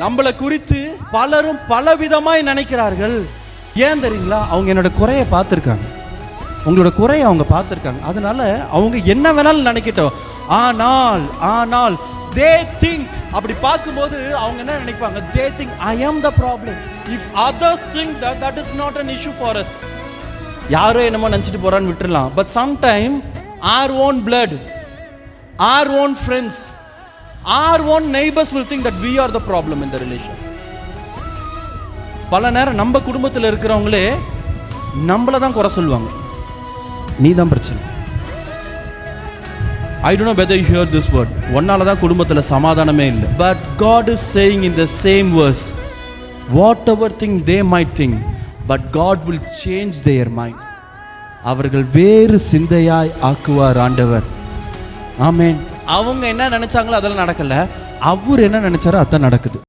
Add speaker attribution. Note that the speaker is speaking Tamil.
Speaker 1: நம்மளை குறித்து பலரும் பலவிதமாய் நினைக்கிறார்கள். ஏன் தெரியுங்களா? அவங்க என்னோட குறையை பார்த்துருக்காங்க, உங்களோட குறையை அவங்க பார்த்துருக்காங்க. அதனால அவங்க என்ன வேணாலும் நினைக்கட்டும். ஆனால் they think, அப்படி பார்க்கும்போது அவங்க என்ன நினைப்பாங்க? they think I am the problem. If others think that is not an issue for us. யாரோ என்னமோ நினச்சிட்டு போறான்னு விட்டுறலாம். But sometime our own blood, our own friends, our own neighbors will think that we are the problem in the relation. பல நேரம் நம்ம குடும்பத்தில் இருக்கிறவங்களே நம்மளை தான் குறை சொல்லுவாங்க, நீ தான் பிரச்சனை. I don't know whether you heard this word. ஒன்னால தான் குடும்பத்தில் சமாதானமே இல்லை. But God is saying in the same verse, whatever thing they might think, but God will change their mind. அவர்கள் வேறு சிந்தையாய் ஆக்குவார் ஆண்டவர். ஆமென். அவங்க என்ன நினைச்சாங்களோ அதெல்லாம் நடக்கல, அவர் என்ன நினைச்சாரோ அதான் நடக்குது.